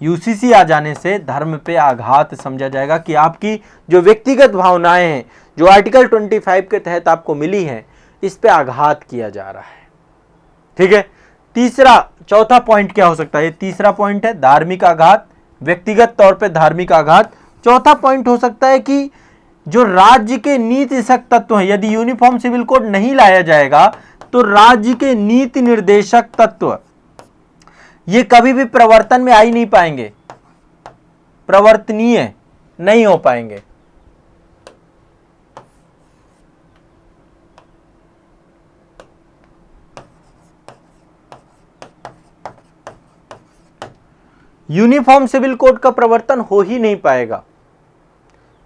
यूसीसी आ जाने से धर्म पे आघात समझा जाएगा कि आपकी जो व्यक्तिगत भावनाएं हैं जो आर्टिकल 25 के तहत आपको मिली हैं, इस पे आघात किया जा रहा है, ठीक है। तीसरा, चौथा पॉइंट क्या हो सकता है? ये तीसरा पॉइंट है धार्मिक आघात, व्यक्तिगत तौर पे धार्मिक आघात। चौथा पॉइंट हो सकता है कि जो राज्य के नीति सख्त तत्व हैं, यदि यूनिफॉर्म सिविल कोड नहीं लाया जाएगा तो राज्य के नीति निर्देशक तत्व ये कभी भी प्रवर्तन में आ ही नहीं पाएंगे, प्रवर्तनीय नहीं हो पाएंगे। यूनिफॉर्म सिविल कोड का प्रवर्तन हो ही नहीं पाएगा,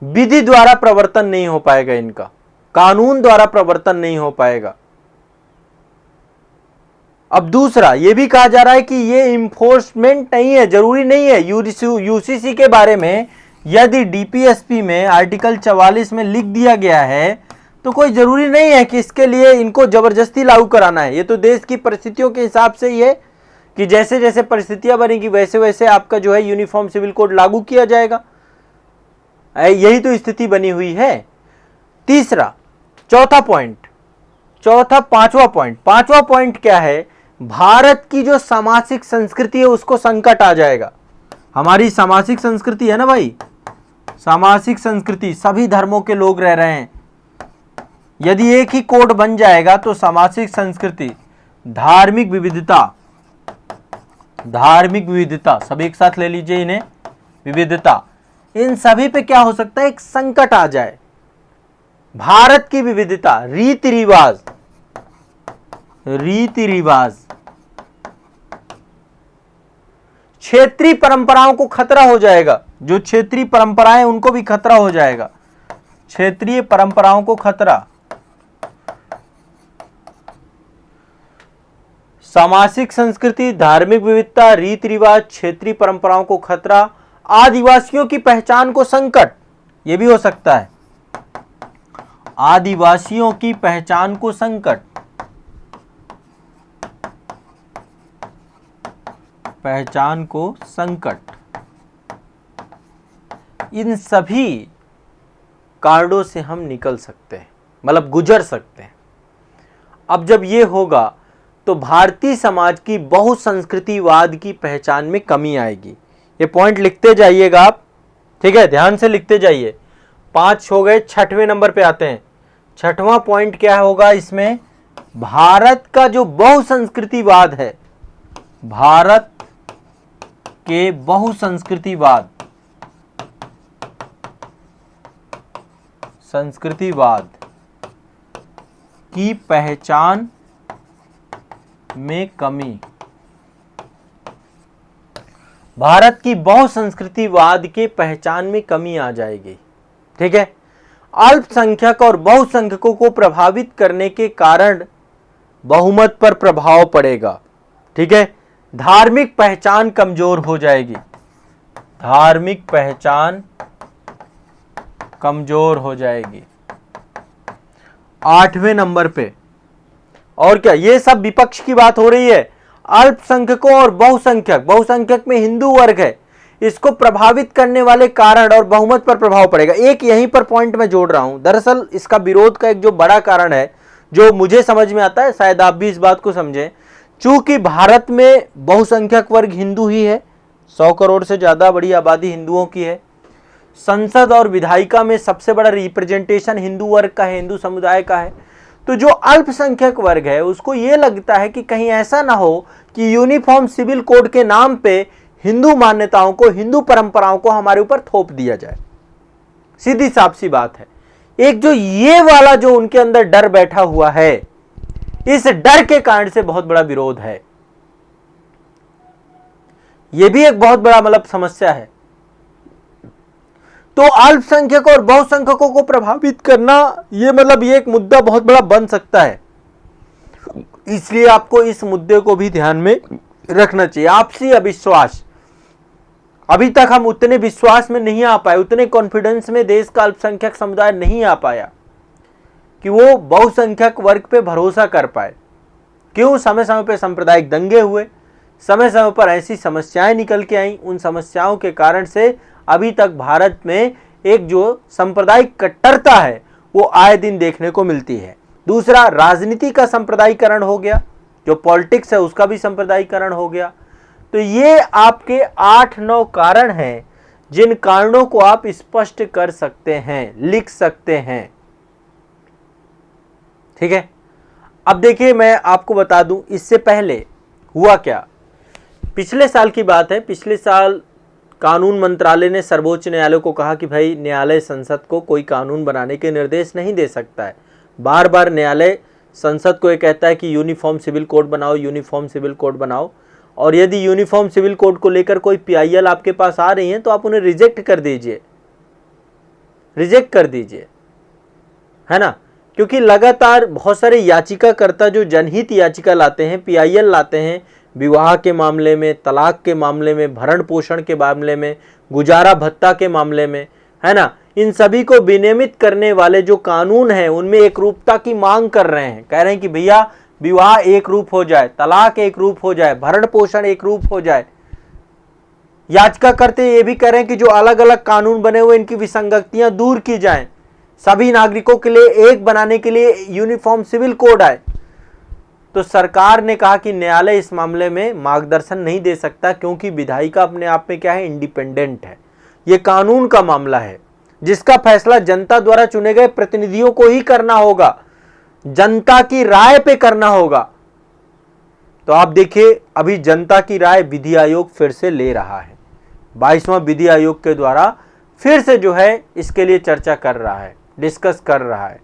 विधि द्वारा प्रवर्तन नहीं हो पाएगा, इनका कानून द्वारा प्रवर्तन नहीं हो पाएगा। अब दूसरा ये भी कहा जा रहा है कि ये इंफोर्समेंट नहीं है, जरूरी नहीं है। यूसीसी के बारे में यदि डीपीएसपी में आर्टिकल 44 में लिख दिया गया है तो कोई जरूरी नहीं है कि इसके लिए इनको जबरदस्ती लागू कराना है। ये तो देश की परिस्थितियों के हिसाब से ही है कि जैसे जैसे परिस्थितियां बनेगी वैसे वैसे आपका जो है यूनिफॉर्म सिविल कोड लागू किया जाएगा, यही तो स्थिति बनी हुई है। तीसरा, चौथा पॉइंट, पांचवा पॉइंट क्या है? भारत की जो सामाजिक संस्कृति है उसको संकट आ जाएगा। हमारी सामाजिक संस्कृति है ना भाई, सामाजिक संस्कृति, सभी धर्मों के लोग रह रहे हैं, यदि एक ही कोड बन जाएगा तो सामाजिक संस्कृति, धार्मिक विविधता, सब एक साथ ले लीजिए इन्हें, विविधता, इन सभी पे क्या हो सकता है? एक संकट आ जाए। भारत की विविधता, रीति रिवाज, क्षेत्रीय परंपराओं को खतरा हो जाएगा, जो क्षेत्रीय परंपराएं उनको भी खतरा हो जाएगा, क्षेत्रीय परंपराओं को खतरा, सामाजिक संस्कृति, धार्मिक विविधता, रीति रिवाज, क्षेत्रीय परंपराओं को खतरा, आदिवासियों की पहचान को संकट, यह भी हो सकता है, आदिवासियों की पहचान को संकट, इन सभी कार्डों से हम निकल सकते हैं, मतलब गुजर सकते हैं। अब जब ये होगा तो भारतीय समाज की बहुसंस्कृतिवाद की पहचान में कमी आएगी। ये पॉइंट लिखते जाइएगा आप, ठीक है, ध्यान से लिखते जाइए। 5 हो गए, 6वें नंबर पे आते हैं। 6वां पॉइंट क्या होगा इसमें? भारत का जो बहुसंस्कृतिवाद है, भारत के बहुसंस्कृतिवाद संस्कृतिवाद की पहचान में कमी। भारत की बहुसंस्कृतिवाद के पहचान में कमी आ जाएगी। ठीक है, अल्पसंख्यक और बहुसंख्यकों को प्रभावित करने के कारण बहुमत पर प्रभाव पड़ेगा। ठीक है, धार्मिक पहचान कमजोर हो जाएगी, धार्मिक पहचान कमजोर हो जाएगी। 8वें नंबर पे, और क्या, ये सब विपक्ष की बात हो रही है। अल्पसंख्यकों और बहुसंख्यक, बहुसंख्यक में हिंदू वर्ग है, इसको प्रभावित करने वाले कारण और बहुमत पर प्रभाव पड़ेगा। एक यहीं पर पॉइंट मैं जोड़ रहा हूं। दरअसल इसका विरोध का एक जो बड़ा कारण है, जो मुझे समझ में आता है, शायद आप भी इस बात को समझें, चूंकि भारत में बहुसंख्यक वर्ग हिंदू ही है, 100 करोड़ से ज्यादा बड़ी आबादी हिंदुओं की है, संसद और विधायिका में सबसे बड़ा रिप्रेजेंटेशन हिंदू वर्ग का है, हिंदू समुदाय का है। तो जो अल्पसंख्यक वर्ग है उसको ये लगता है कि कहीं ऐसा ना हो कि यूनिफॉर्म सिविल कोड के नाम पे हिंदू मान्यताओं को, हिंदू परंपराओं को हमारे ऊपर थोप दिया जाए। सीधी साफ सी बात है। एक जो ये वाला जो उनके अंदर डर बैठा हुआ है, इस डर के कारण से बहुत बड़ा विरोध है। यह भी एक बहुत बड़ा मतलब समस्या है। तो अल्पसंख्यक और बहुसंख्यकों को प्रभावित करना, ये मतलब ये एक मुद्दा बहुत बड़ा बन सकता है। इसलिए आपको इस मुद्दे को भी ध्यान में रखना चाहिए। आपसी अविश्वास, अभी तक हम उतने विश्वास में नहीं आ पाए, उतने कॉन्फिडेंस में देश का अल्पसंख्यक समुदाय नहीं आ पाया कि वो बहुसंख्यक वर्ग पे भरोसा कर पाए। क्यों? समय समय पर सांप्रदायिक दंगे हुए, समय समय पर ऐसी समस्याएं निकल के आई। उन समस्याओं के कारण से अभी तक भारत में एक जो सांप्रदायिक कट्टरता है वो आए दिन देखने को मिलती है। दूसरा, राजनीति का सांप्रदायिकरण हो गया, जो पॉलिटिक्स है उसका भी सांप्रदायिकरण हो गया। तो ये आपके 8-9 कारण हैं जिन कारणों को आप स्पष्ट कर सकते हैं, लिख सकते हैं। ठीक है, अब देखिए मैं आपको बता दूं, इससे पहले हुआ क्या। पिछले साल की बात है, पिछले साल कानून मंत्रालय ने सर्वोच्च न्यायालय को कहा कि भाई न्यायालय संसद को कोई कानून बनाने के निर्देश नहीं दे सकता है। बार बार न्यायालय संसद को ये कहता है कि यूनिफॉर्म सिविल कोड बनाओ, यूनिफॉर्म सिविल कोड बनाओ, और यदि यूनिफॉर्म सिविल कोड को लेकर कोई पीआईएल आपके पास आ रही है तो आप उन्हें रिजेक्ट कर दीजिए, रिजेक्ट कर दीजिए, है ना। क्योंकि लगातार बहुत सारे याचिकाकर्ता जो जनहित याचिका लाते हैं, पीआईएल लाते हैं, विवाह के मामले में, तलाक के मामले में, भरण पोषण के मामले में, गुजारा भत्ता के मामले में, है ना, इन सभी को विनियमित करने वाले जो कानून हैं उनमें एक रूपता की मांग कर रहे हैं। कह रहे हैं कि भैया विवाह एक रूप हो जाए, तलाक एक रूप हो जाए, भरण पोषण एक रूप हो जाए। याचिका करते ये भी कह रहे हैं कि जो अलग अलग कानून बने हुए इनकी विसंगतियां दूर की जाएं, सभी नागरिकों के लिए एक बनाने के लिए यूनिफॉर्म सिविल कोड आए। तो सरकार ने कहा कि न्यायालय इस मामले में मार्गदर्शन नहीं दे सकता, क्योंकि विधायिका अपने आप में क्या है, इंडिपेंडेंट है। यह कानून का मामला है जिसका फैसला जनता द्वारा चुने गए प्रतिनिधियों को ही करना होगा, जनता की राय पे करना होगा। तो आप देखिए अभी जनता की राय विधि आयोग फिर से ले रहा है, 22वां विधि आयोग के द्वारा फिर से जो है इसके लिए चर्चा कर रहा है, डिस्कस कर रहा है।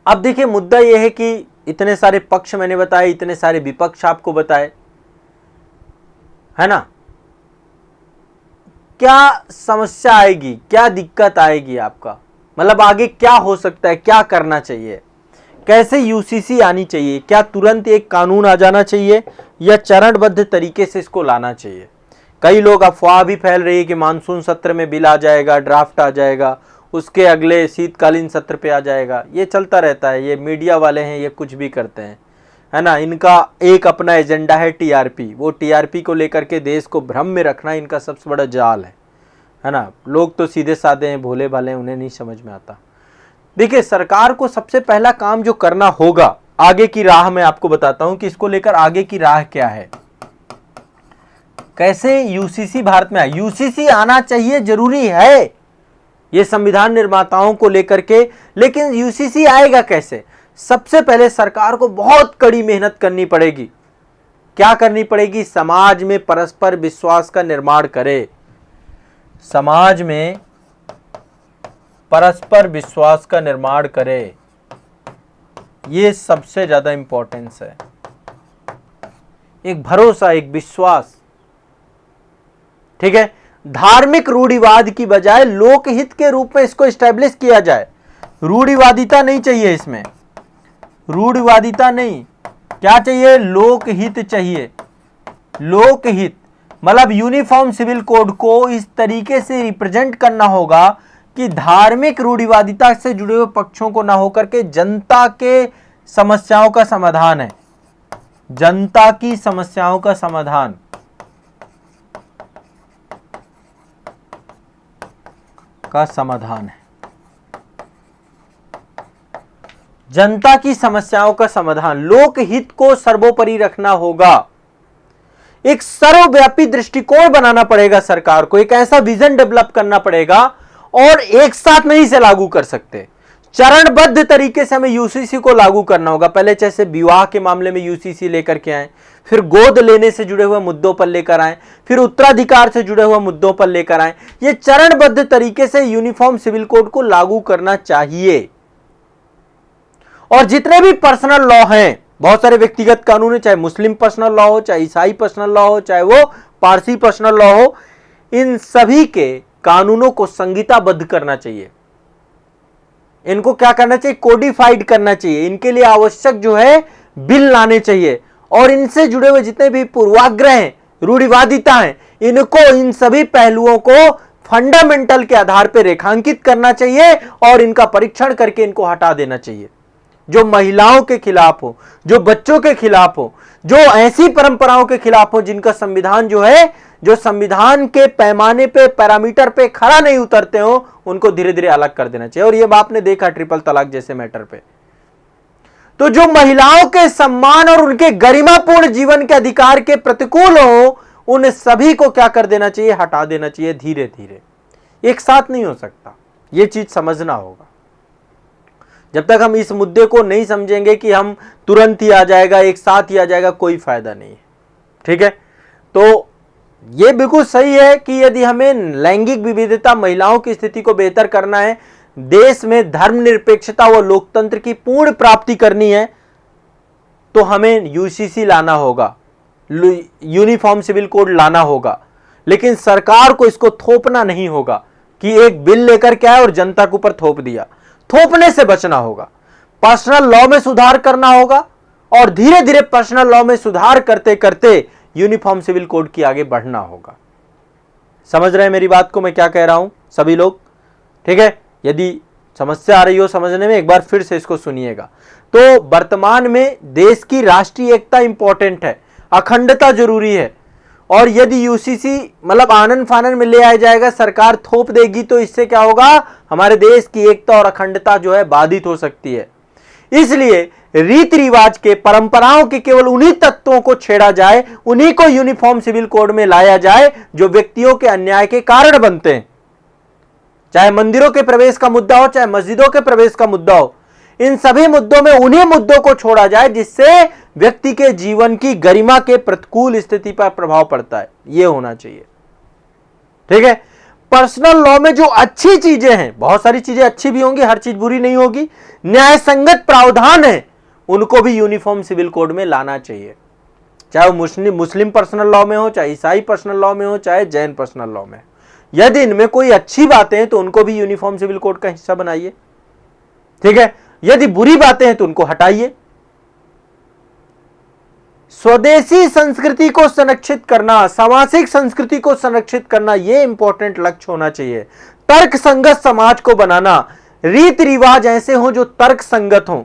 अब देखिए मुद्दा यह है कि इतने सारे पक्ष मैंने बताए, इतने सारे विपक्ष आपको बताए, है ना। क्या समस्या आएगी, क्या दिक्कत आएगी आपका, मतलब आगे क्या हो सकता है, क्या करना चाहिए, कैसे यूसीसी आनी चाहिए, क्या तुरंत एक कानून आ जाना चाहिए या चरणबद्ध तरीके से इसको लाना चाहिए। कई लोग अफवाह भी फैल रही है कि मानसून सत्र में बिल आ जाएगा, ड्राफ्ट आ जाएगा, उसके अगले शीतकालीन सत्र पे आ जाएगा। ये चलता रहता है, ये मीडिया वाले हैं, ये कुछ भी करते हैं, है ना। इनका एक अपना एजेंडा है टीआरपी, वो टीआरपी को लेकर के देश को भ्रम में रखना इनका सबसे बड़ा जाल है ना। लोग तो सीधे साधे हैं, भोले भाले हैं, उन्हें नहीं समझ में आता। देखिए सरकार को सबसे पहला काम जो करना होगा, आगे की राह मैं आपको बताता हूं कि इसको लेकर आगे की राह क्या है, कैसे यूसीसी भारत में आए। यूसीसी आना चाहिए, जरूरी है ये संविधान निर्माताओं को लेकर के, लेकिन यूसीसी आएगा कैसे। सबसे पहले सरकार को बहुत कड़ी मेहनत करनी पड़ेगी। क्या करनी पड़ेगी, समाज में परस्पर विश्वास का निर्माण करे, समाज में परस्पर विश्वास का निर्माण करे। ये सबसे ज्यादा इंपॉर्टेंस है, एक भरोसा, एक विश्वास। ठीक है, धार्मिक रूढ़िवाद की बजाय लोकहित के रूप में इसको एस्टेब्लिश किया जाए। रूढ़िवादिता नहीं चाहिए इसमें, रूढ़िवादिता नहीं, क्या चाहिए? लोकहित चाहिए। लोकहित मतलब यूनिफॉर्म सिविल कोड को इस तरीके से रिप्रेजेंट करना होगा कि धार्मिक रूढ़िवादिता से जुड़े हुए पक्षों को ना होकर के जनता के समस्याओं का समाधान है, जनता की समस्याओं का समाधान। है जनता की समस्याओं का समाधान। लोकहित को सर्वोपरि रखना होगा। एक सर्वव्यापी दृष्टिकोण बनाना पड़ेगा सरकार को, एक ऐसा विजन डेवलप करना पड़ेगा, और एक साथ नहीं से लागू कर सकते। चरणबद्ध तरीके से हमें यूसीसी को लागू करना होगा। पहले जैसे विवाह के मामले में यूसीसी लेकर के आए, फिर गोद लेने से जुड़े हुए मुद्दों पर लेकर आए, फिर उत्तराधिकार से जुड़े हुए मुद्दों पर लेकर आए। ये चरणबद्ध तरीके से यूनिफॉर्म सिविल कोड को लागू करना चाहिए। और जितने भी पर्सनल लॉ हैं, बहुत सारे व्यक्तिगत कानून है, चाहे मुस्लिम पर्सनल लॉ हो, चाहे ईसाई पर्सनल लॉ हो, चाहे वो पारसी पर्सनल लॉ हो, इन सभी के कानूनों को संहिताबद्ध करना चाहिए। इनको क्या करना चाहिए? कोडिफाइड करना चाहिए। इनके लिए आवश्यक जो है बिल लाने चाहिए, और इनसे जुड़े हुए जितने भी पूर्वाग्रह हैं, रूढ़िवादिता हैं, इनको, इन सभी पहलुओं को फंडामेंटल के आधार पर रेखांकित करना चाहिए और इनका परीक्षण करके इनको हटा देना चाहिए। जो महिलाओं के खिलाफ हो, जो बच्चों के खिलाफ हो, जो ऐसी परंपराओं के खिलाफ हो जिनका संविधान जो है, जो संविधान के पैमाने पे, पैरामीटर पे खरा नहीं उतरते हो, उनको धीरे धीरे अलग कर देना चाहिए। और ये आपने देखा ट्रिपल तलाक जैसे मैटर पे। तो जो महिलाओं के सम्मान और उनके गरिमापूर्ण जीवन के अधिकार के प्रतिकूल हो, उन सभी को क्या कर देना चाहिए? हटा देना चाहिए धीरे धीरे। एक साथ नहीं हो सकता, यह चीज समझना होगा। जब तक हम इस मुद्दे को नहीं समझेंगे कि हम तुरंत ही आ जाएगा, एक साथ ही आ जाएगा, कोई फायदा नहीं है। ठीक है, तो यह बिल्कुल सही है कि यदि हमें लैंगिक विविधता, महिलाओं की स्थिति को बेहतर करना है, देश में धर्मनिरपेक्षता व लोकतंत्र की पूर्ण प्राप्ति करनी है, तो हमें यूसीसी लाना होगा, यूनिफॉर्म सिविल कोड लाना होगा। लेकिन सरकार को इसको थोपना नहीं होगा कि एक बिल लेकर के आए और जनता के ऊपर थोप दिया। थोपने से बचना होगा। पर्सनल लॉ में सुधार करना होगा, और धीरे धीरे पर्सनल लॉ में सुधार करते करते यूनिफॉर्म सिविल कोड की आगे बढ़ना होगा। समझ रहे हैं मेरी बात को, मैं क्या कह रहा हूं सभी लोग? ठीक है, यदि समस्या आ रही हो समझने में, एक बार फिर से इसको सुनिएगा। तो वर्तमान में देश की राष्ट्रीय एकता इंपॉर्टेंट है, अखंडता जरूरी है, और यदि यूसीसी मतलब आनन फानन में ले आया जाएगा, सरकार थोप देगी, तो इससे क्या होगा? हमारे देश की एकता और अखंडता जो है बाधित हो सकती है। इसलिए रीति रिवाज के, परंपराओं के केवल उन्हीं तत्वों को छेड़ा जाए, उन्हीं को यूनिफॉर्म सिविल कोड में लाया जाए जो व्यक्तियों के अन्याय के कारण बनते हैं। चाहे मंदिरों के प्रवेश का मुद्दा हो, चाहे मस्जिदों के प्रवेश का मुद्दा हो, इन सभी मुद्दों में उन्हीं मुद्दों को छोड़ा जाए जिससे व्यक्ति के जीवन की गरिमा के प्रतिकूल स्थिति पर प्रभाव पड़ता है। यह होना चाहिए। ठीक है, पर्सनल लॉ में जो अच्छी चीजें हैं, बहुत सारी चीजें अच्छी भी होंगी, हर चीज बुरी नहीं होगी, न्याय संगत प्रावधान है, उनको भी यूनिफॉर्म सिविल कोड में लाना चाहिए। चाहे वो मुस्लिम पर्सनल लॉ में हो, चाहे ईसाई पर्सनल लॉ में हो, चाहे जैन पर्सनल लॉ में। यदि इनमें कोई अच्छी बातें हैं तो उनको भी यूनिफॉर्म सिविल कोड का हिस्सा बनाइए। ठीक है, यदि बुरी बातें हैं तो उनको हटाइए। स्वदेशी संस्कृति को संरक्षित करना, सामाजिक संस्कृति को संरक्षित करना, यह इंपॉर्टेंट लक्ष्य होना चाहिए। तर्क संगत समाज को बनाना, रीति रिवाज ऐसे हो जो तर्क संगत हो,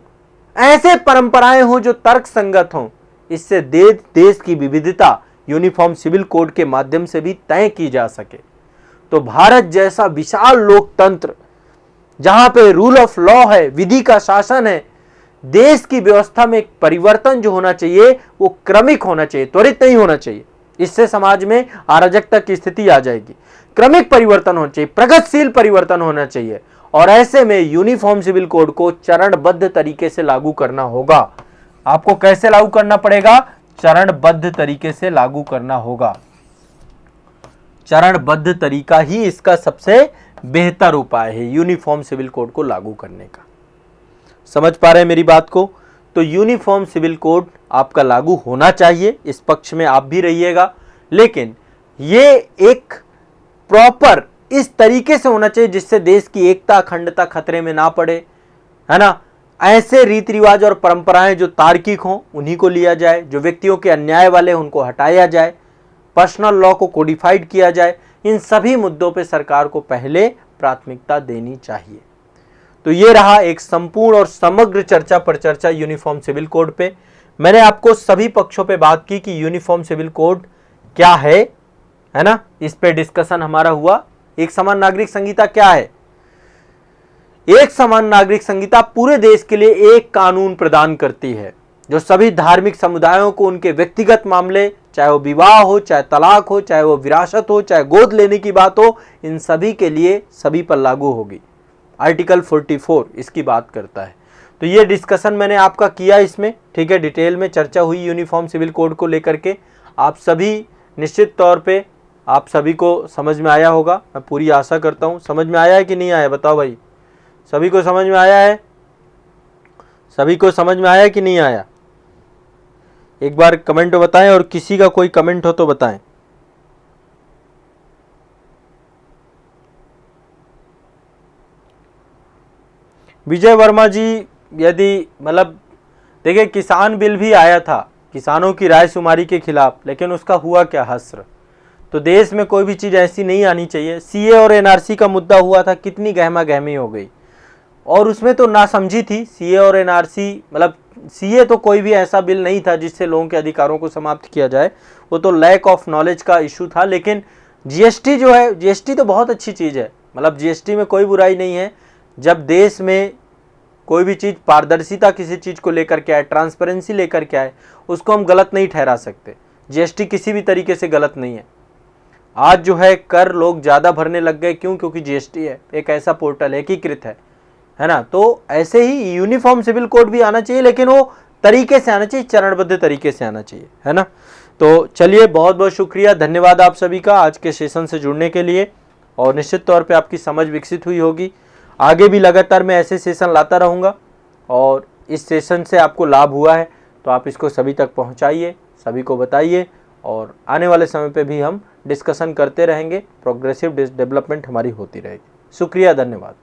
ऐसे परंपराएं हो जो तर्क संगत हो। इससे देश की विविधता यूनिफॉर्म सिविल कोड के माध्यम से भी तय की जा सके। तो भारत जैसा विशाल लोकतंत्र, जहां पे रूल ऑफ लॉ है, विधि का शासन है, देश की व्यवस्था में परिवर्तन जो होना चाहिए वो क्रमिक होना चाहिए, त्वरित नहीं होना चाहिए। इससे समाज में अराजकता की स्थिति आ जाएगी। क्रमिक परिवर्तन होना चाहिए, प्रगतिशील परिवर्तन होना चाहिए, और ऐसे में यूनिफॉर्म सिविल कोड को चरणबद्ध तरीके से लागू करना होगा। आपको कैसे लागू करना पड़ेगा? चरणबद्ध तरीके से लागू करना होगा। चरणबद्ध तरीका ही इसका सबसे बेहतर उपाय है यूनिफॉर्म सिविल कोड को लागू करने का। समझ पा रहे हैं मेरी बात को? तो यूनिफॉर्म सिविल कोड आपका लागू होना चाहिए, इस पक्ष में आप भी रहिएगा, लेकिन ये एक प्रॉपर इस तरीके से होना चाहिए जिससे देश की एकता अखंडता खतरे में ना पड़े, है ना। ऐसे रीति रिवाज और परंपराएं जो तार्किक हों उन्हीं को लिया जाए, जो व्यक्तियों के अन्याय वाले उनको हटाया जाए, पर्सनल लॉ को कोडिफाइड किया जाए। इन सभी मुद्दों पे सरकार को पहले प्राथमिकता देनी चाहिए। तो ये रहा एक संपूर्ण और समग्र चर्चा पर चर्चा यूनिफॉर्म सिविल कोड पे। मैंने आपको सभी पक्षों पे बात की कि यूनिफॉर्म सिविल कोड क्या है ना, इस पे डिस्कशन हमारा हुआ। एक समान नागरिक संहिता क्या है? एक समान नागरिक संहिता पूरे देश के लिए एक कानून प्रदान करती है जो सभी धार्मिक समुदायों को उनके व्यक्तिगत मामले, चाहे वो विवाह हो, चाहे तलाक हो, चाहे वो विरासत हो, चाहे गोद लेने की बात हो, इन सभी के लिए सभी पर लागू होगी। आर्टिकल 44 इसकी बात करता है। तो ये डिस्कशन मैंने आपका किया इसमें, ठीक है, डिटेल में चर्चा हुई यूनिफॉर्म सिविल कोड को लेकर के। आप सभी निश्चित तौर पे आप सभी को समझ में आया होगा, मैं पूरी आशा करता हूँ। समझ में आया है कि नहीं आया, बताओ भाई। सभी को समझ में आया है? सभी को समझ में आया कि नहीं आया? एक बार कमेंट बताएं, और किसी का कोई कमेंट हो तो बताएं। विजय वर्मा जी, यदि मतलब देखिए, किसान बिल भी आया था किसानों की रायशुमारी के खिलाफ, लेकिन उसका हुआ क्या हश्र। तो देश में कोई भी चीज़ ऐसी नहीं आनी चाहिए। सीए और एनआरसी का मुद्दा हुआ था, कितनी गहमा गहमी हो गई, और उसमें तो नासमझी थी। सीए और एनआरसी, मतलब सीए तो कोई भी ऐसा बिल नहीं था जिससे लोगों के अधिकारों को समाप्त किया जाए, वो तो लैक ऑफ नॉलेज का इशू था। लेकिन जीएसटी जो है, जीएसटी तो बहुत अच्छी चीज़ है, मतलब जीएसटी में कोई बुराई नहीं है। जब देश में कोई भी चीज़ पारदर्शिता किसी चीज़ को लेकर के आए, ट्रांसपेरेंसी लेकर के आए, उसको हम गलत नहीं ठहरा सकते। जीएसटी किसी भी तरीके से गलत नहीं है। आज जो है कर लोग ज़्यादा भरने लग गए, क्यों? क्योंकि जीएसटी है, एक ऐसा पोर्टल एकीकृत है ना। तो ऐसे ही यूनिफॉर्म सिविल कोड भी आना चाहिए, लेकिन वो तरीके से आना चाहिए, चरणबद्ध तरीके से आना चाहिए, है ना। तो चलिए, बहुत बहुत शुक्रिया, धन्यवाद आप सभी का आज के सेशन से जुड़ने के लिए, और निश्चित तौर पे आपकी समझ विकसित हुई होगी। आगे भी लगातार मैं ऐसे सेशन लाता रहूँगा, और इस सेशन से आपको लाभ हुआ है तो आप इसको सभी तक पहुँचाइए, सभी को बताइए, और आने वाले समय पे भी हम डिस्कशन करते रहेंगे। प्रोग्रेसिव डेवलपमेंट हमारी होती रहेगी। शुक्रिया, धन्यवाद।